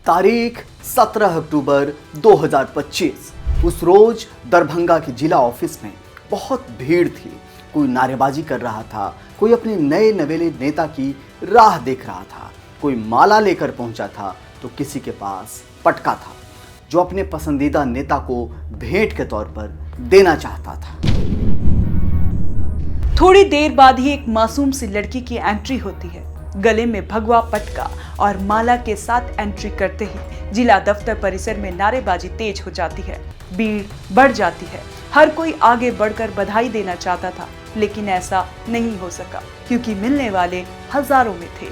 तारीख 17 अक्टूबर 2025। उस रोज दरभंगा के जिला ऑफिस में बहुत भीड़ थी। कोई नारेबाजी कर रहा था, कोई अपने नए नवेले नेता की राह देख रहा था, कोई माला लेकर पहुंचा था तो किसी के पास पटका था जो अपने पसंदीदा नेता को भेंट के तौर पर देना चाहता था। थोड़ी देर बाद ही एक मासूम सी लड़की की एंट्री होती है। गले में भगवा पटका और माला के साथ एंट्री करते ही जिला दफ्तर परिसर में नारेबाजी तेज हो जाती है, भीड़ बढ़ जाती है। हर कोई आगे बढ़कर बधाई देना चाहता था, लेकिन ऐसा नहीं हो सका क्योंकि मिलने वाले हजारों में थे।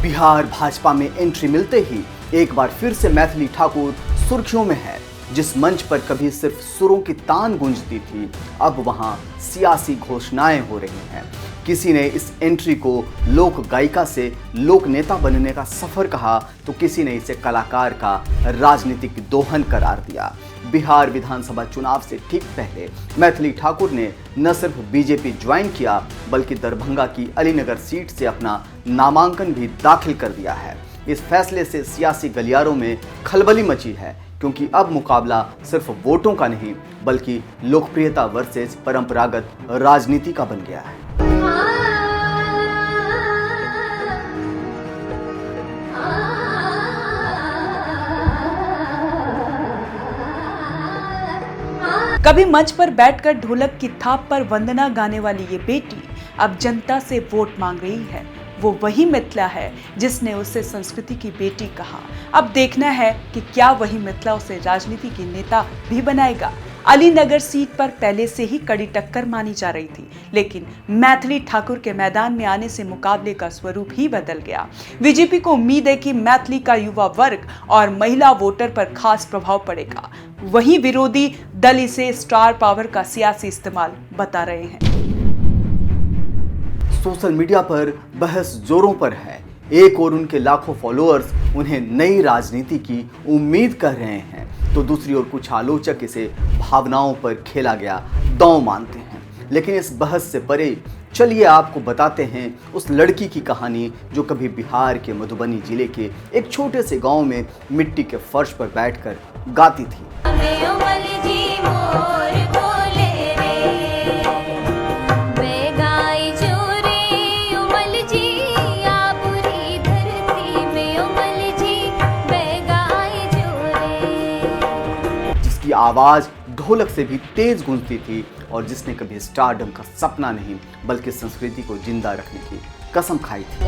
बिहार भाजपा में एंट्री मिलते ही एक बार फिर से मैथिली ठाकुर सुर्खियों में है। जिस मंच पर कभी सिर्फ सुरों की तान गूंजती थी, अब वहां सियासी घोषणाएं हो रही हैं। किसी ने इस एंट्री को लोक गायिका से लोक नेता बनने का सफर कहा तो किसी ने इसे कलाकार का राजनीतिक दोहन करार दिया। बिहार विधानसभा चुनाव से ठीक पहले मैथिली ठाकुर ने न सिर्फ बीजेपी ज्वाइन किया बल्कि दरभंगा की अलीनगर सीट से अपना नामांकन भी दाखिल कर दिया है। इस फैसले से सियासी गलियारों में खलबली मची है क्योंकि अब मुकाबला सिर्फ वोटों का नहीं बल्कि लोकप्रियता वर्सेस परंपरागत राजनीति का बन गया है। कभी मंच पर बैठकर ढोलक की थाप पर वंदना गाने वाली ये बेटी अब जनता से वोट मांग रही है। वो वही मिथिला है जिसने उसे संस्कृति की बेटी कहा। अब देखना है कि क्या वही मिथिला उसे राजनीति की नेता भी बनाएगा। अलीनगर सीट पर पहले से ही कड़ी टक्कर मानी जा रही थी, लेकिन मैथिली ठाकुर के मैदान में आने से मुकाबले का स्वरूप ही बदल गया। बीजेपी को उम्मीद है कि मैथिली का युवा वर्ग और महिला वोटर पर खास प्रभाव पड़ेगा। वहीं विरोधी दल इसे स्टार पावर का सियासी इस्तेमाल बता रहे हैं। सोशल मीडिया पर बहस जोरों पर है। एक और उनके लाखों फॉलोअर्स उन्हें नई राजनीति की उम्मीद कर रहे हैं तो दूसरी ओर कुछ आलोचक इसे भावनाओं पर खेला गया दांव मानते हैं। लेकिन इस बहस से परे चलिए आपको बताते हैं उस लड़की की कहानी जो कभी बिहार के मधुबनी जिले के एक छोटे से गांव में मिट्टी के फर्श पर बैठकर गाती थी। जिसकी आवाज ढोलक से भी तेज गूंजती थी और जिसने कभी स्टारडम का सपना नहीं बल्कि संस्कृति को जिंदा रखने की कसम खाई थी।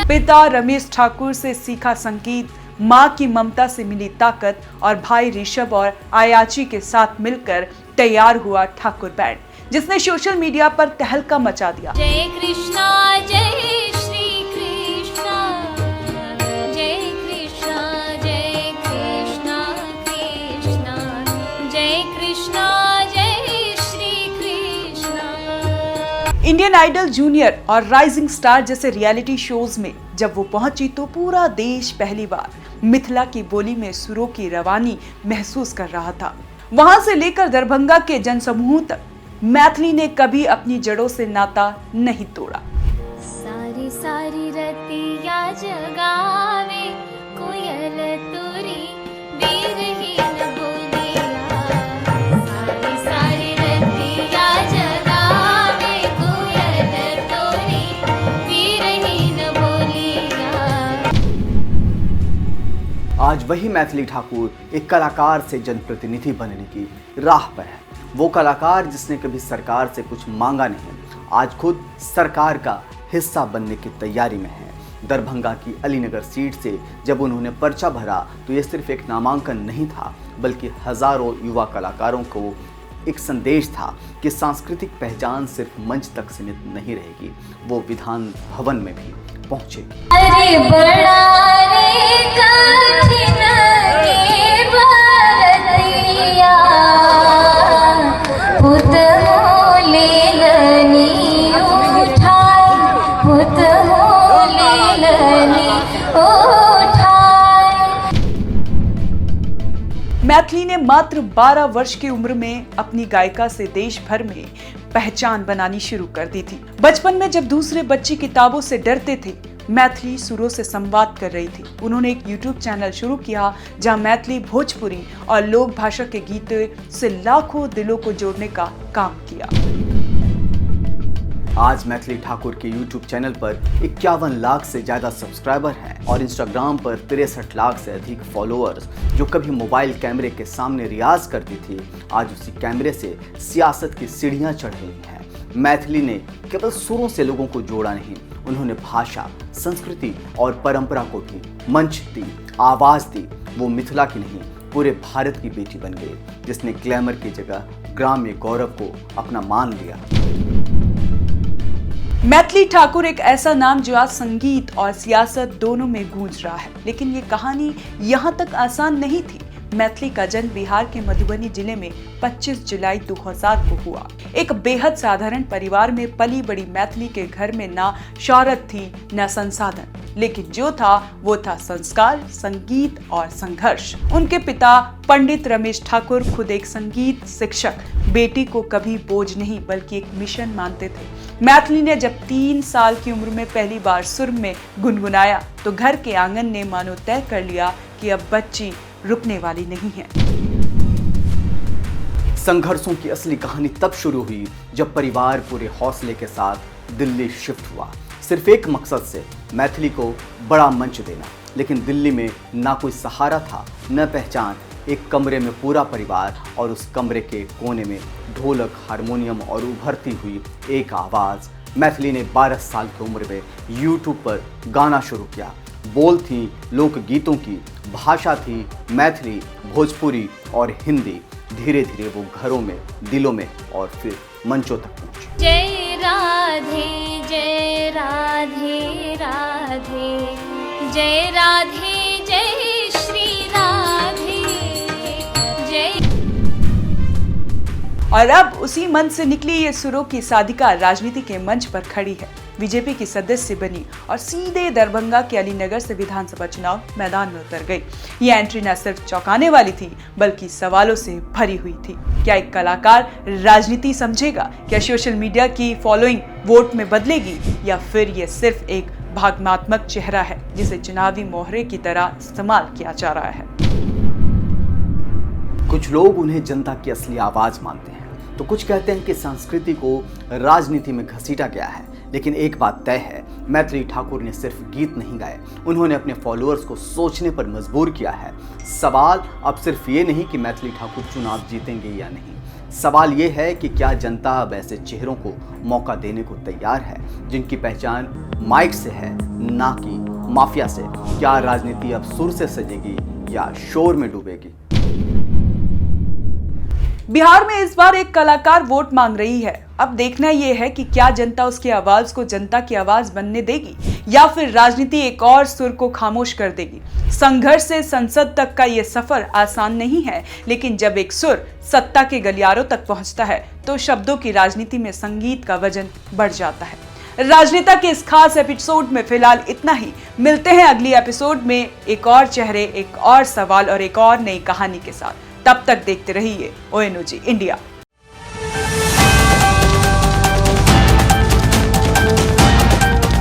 पिता रमेश ठाकुर से सीखा संगीत, मां की ममता से मिली ताकत और भाई ऋषभ और आयाची के साथ मिलकर तैयार हुआ ठाकुर बैंड, जिसने सोशल मीडिया पर तहलका मचा दिया। जय कृष्णा जय श्री कृष्णा, जय कृष्णा जय कृष्णा कृष्णा, जय कृष्णा जय Shri Krishna. Indian Idol junior और राइजिंग स्टार जैसे रियलिटी शोज में जब वो पहुंची तो पूरा देश पहली बार मिथिला की बोली में सुरों की रवानी महसूस कर रहा था। वहां से लेकर दरभंगा के जनसमूह तक मैथिली ने कभी अपनी जड़ों से नाता नहीं तोड़ा। सारी सारी रतिया जगावे कोयल तुरी बीरहीन बोलिया, सारी सारी रतिया जगावे कोयल तुरी बीरहीन बोलिया। आज वही मैथिली ठाकुर एक कलाकार से जनप्रतिनिधि बनने की राह पर है। वो कलाकार जिसने कभी सरकार से कुछ मांगा नहीं, आज खुद सरकार का हिस्सा बनने की तैयारी में है। दरभंगा की अलीनगर सीट से जब उन्होंने पर्चा भरा तो ये सिर्फ एक नामांकन नहीं था बल्कि हजारों युवा कलाकारों को एक संदेश था कि सांस्कृतिक पहचान सिर्फ मंच तक सीमित नहीं रहेगी, वो विधान भवन में भी पहुंचेगी। अरे बड़ा रे कठिन ये भारतिया, पुत मोले लनी उठाए, पुत मोले लनी उठाए। मैथिली ने मात्र 12 वर्ष की उम्र में अपनी गायिका से देश भर में पहचान बनानी शुरू कर दी थी। बचपन में जब दूसरे बच्चे किताबों से डरते थे, मैथिली सुरों से संवाद कर रही थी। उन्होंने एक YouTube चैनल शुरू किया जहां मैथिली, भोजपुरी और लोक भाषा के गीतों से लाखों दिलों को जोड़ने का काम किया। आज मैथिली ठाकुर के YouTube चैनल पर 51 लाख से ज्यादा सब्सक्राइबर हैं और Instagram पर 63 लाख से अधिक फॉलोअर्स। जो कभी मोबाइल कैमरे के सामने रियाज करती थी, आज उसी कैमरे से सियासत की सीढ़ियां चढ़ रही हैं। मैथिली ने केवल सुरों से लोगों को जोड़ा नहीं, उन्होंने भाषा, संस्कृति और परंपरा को भी मंच दी, आवाज दी। वो मिथिला की नहीं, पूरे भारत की बेटी बन गई, जिसने ग्लैमर की जगह ग्राम्य गौरव को अपना मान लिया। मैथिली ठाकुर एक ऐसा नाम जो आज संगीत और सियासत दोनों में गूंज रहा है। लेकिन ये कहानी यहाँ तक आसान नहीं थी। मैथिली का जन्म बिहार के मधुबनी जिले में 25 जुलाई 2000 को हुआ। एक बेहद साधारण परिवार में पली बड़ी मैथिली के घर में ना शौहरत थी, ना संसाधन, लेकिन जो था वो था संस्कार, संगीत और संघर्ष। उनके पिता पंडित रमेश ठाकुर खुद एक संगीत शिक्षक बेटी को कभी बोझ नहीं बल्कि एक मिशन मानते थे। मैथिली ने जब 3 साल की उम्र में पहली बार सुर में गुनगुनाया तो घर के आंगन ने मानो तय कर लिया कि अब बच्ची रुकने वाली नहीं है। संघर्षों की असली कहानी तब शुरू हुई जब परिवार पूरे हौसले के साथ दिल्ली शिफ्ट हुआ, सिर्फ एक मकसद से, मैथिली को बड़ा मंच देना। लेकिन दिल्ली में ना कोई सहारा था, न पहचान। एक कमरे में पूरा परिवार और उस कमरे के कोने में ढोलक, हारमोनियम और उभरती हुई एक आवाज़। मैथिली ने 12 साल की उम्र में YouTube पर गाना शुरू किया। बोल थी लोकगीतों की, भाषा थी मैथिली, भोजपुरी और हिंदी। धीरे धीरे वो घरों में, दिलों में और फिर मंचों तक पहुंची। जय राधे जय राधे राधे, जय राधे जय श्री राधे जय। और अब उसी मंच से निकली ये सुरों की साधिका राजनीति के मंच पर खड़ी है। बीजेपी की सदस्य बनी और सीधे दरभंगा के अलीनगर से विधानसभा चुनाव मैदान में उतर गई। ये एंट्री न सिर्फ चौंकाने वाली थी बल्कि सवालों से भरी हुई थी। क्या एक कलाकार राजनीति समझेगा? क्या सोशल मीडिया की फॉलोइंग वोट में बदलेगी? या फिर ये सिर्फ एक भावनात्मक चेहरा है जिसे चुनावी मोहरे की तरह इस्तेमाल किया जा रहा है? कुछ लोग उन्हें जनता की असली आवाज मानते हैं, तो कुछ कहते हैं कि संस्कृति को राजनीति में घसीटा गया है। लेकिन एक बात तय है, मैथिली ठाकुर ने सिर्फ गीत नहीं गाए, उन्होंने अपने फॉलोअर्स को सोचने पर मजबूर किया है। सवाल अब सिर्फ ये नहीं कि मैथिली ठाकुर चुनाव जीतेंगे या नहीं, सवाल ये है कि क्या जनता अब ऐसे चेहरों को मौका देने को तैयार है जिनकी पहचान माइक से है, ना कि माफिया से। क्या राजनीति अब सुर से सजेगी या शोर में डूबेगी? बिहार में इस बार एक कलाकार वोट मांग रही है। अब देखना यह है कि क्या जनता उसकी आवाज को जनता की आवाज बनने देगी या फिर राजनीति एक और सुर को खामोश कर देगी। संघर्ष से संसद तक का यह सफर आसान नहीं है, लेकिन जब एक सुर सत्ता के गलियारों तक पहुंचता है तो शब्दों की राजनीति में संगीत का वजन बढ़ जाता है। राजनेता के इस खास एपिसोड में फिलहाल इतना ही। मिलते हैं अगली एपिसोड में एक और चेहरे, एक और सवाल और एक और नई कहानी के साथ। तब तक देखते रहिए ONOG इंडिया।